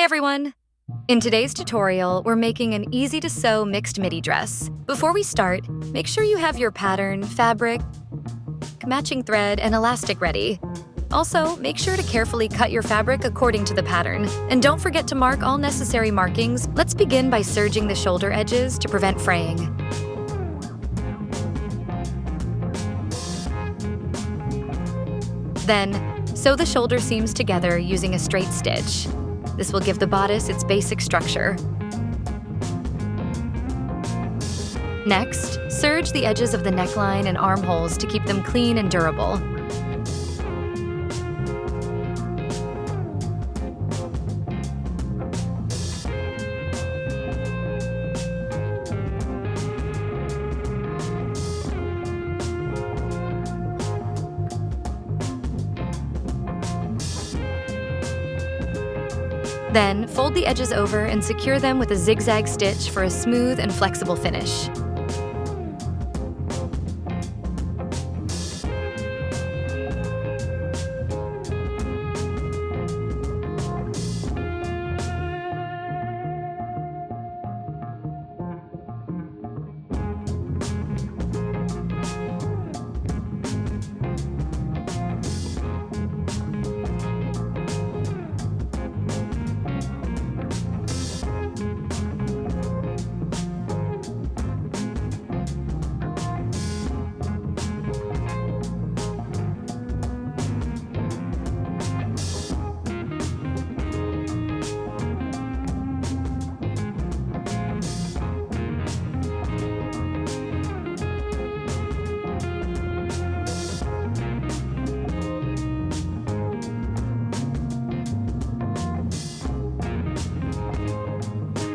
everyone! In today's tutorial, we're making an easy-to-sew mixed midi dress. Before we start, make sure you have your pattern, fabric, matching thread, and elastic ready. Also, make sure to carefully cut your fabric according to the pattern. And don't forget to mark all necessary markings. Let's begin by serging the shoulder edges to prevent fraying. Then, sew the shoulder seams together using a straight stitch. This will give the bodice its basic structure. Next, serge the edges of the neckline and armholes to keep them clean and durable. Then, fold the edges over and secure them with a zigzag stitch for a smooth and flexible finish.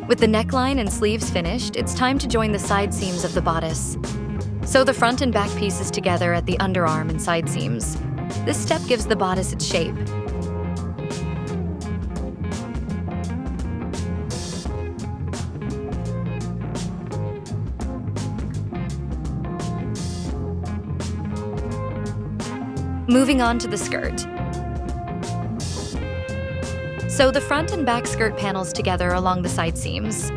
With the neckline and sleeves finished, it's time to join the side seams of the bodice. Sew the front and back pieces together at the underarm and side seams. This step gives the bodice its shape. Moving on to the skirt. Sew the front and back skirt panels together along the side seams.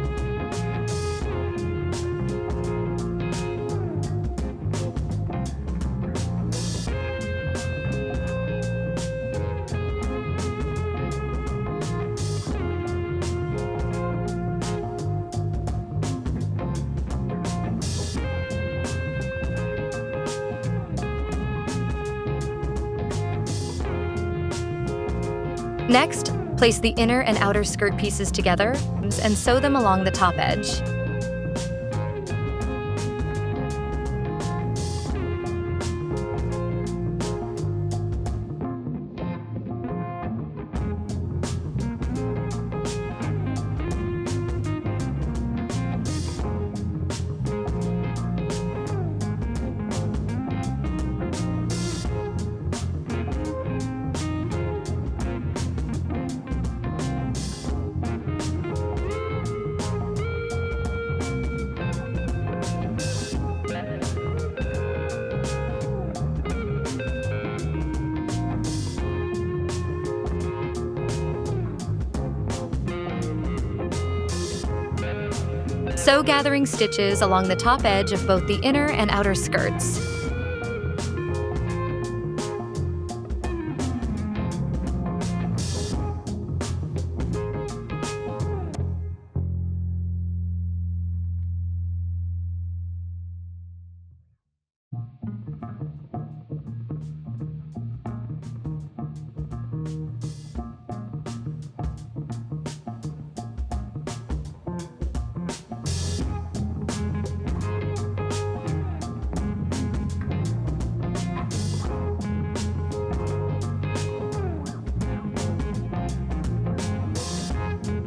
Next, place the inner and outer skirt pieces together and sew them along the top edge. Sew gathering stitches along the top edge of both the inner and outer skirts.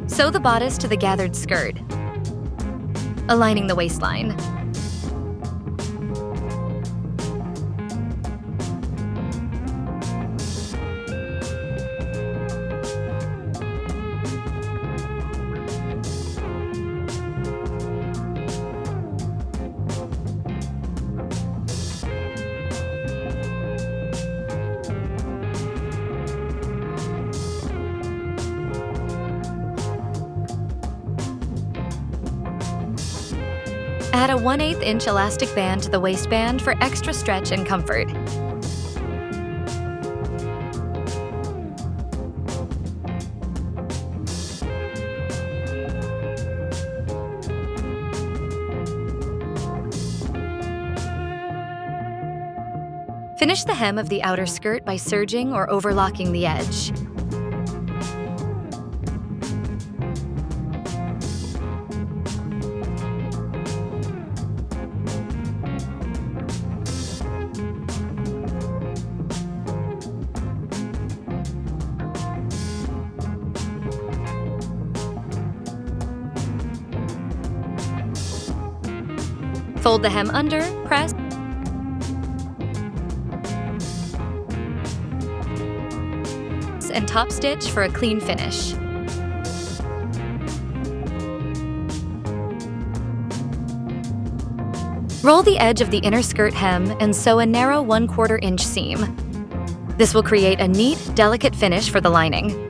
Sew the bodice to the gathered skirt, aligning the waistline. Add a 1/8 inch elastic band to the waistband for extra stretch and comfort. Finish the hem of the outer skirt by serging or overlocking the edge. Fold the hem under, press, and top stitch for a clean finish. Roll the edge of the inner skirt hem and sew a narrow 1/4 inch seam. This will create a neat, delicate finish for the lining.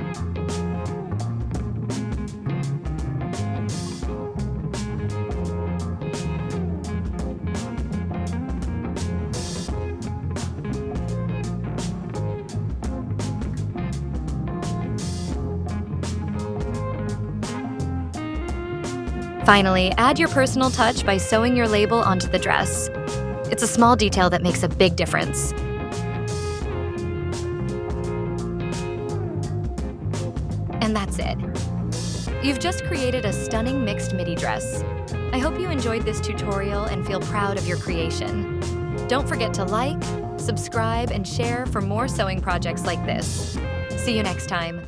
Finally, add your personal touch by sewing your label onto the dress. It's a small detail that makes a big difference. And that's it. You've just created a stunning mixed midi dress. I hope you enjoyed this tutorial and feel proud of your creation. Don't forget to like, subscribe, and share for more sewing projects like this. See you next time.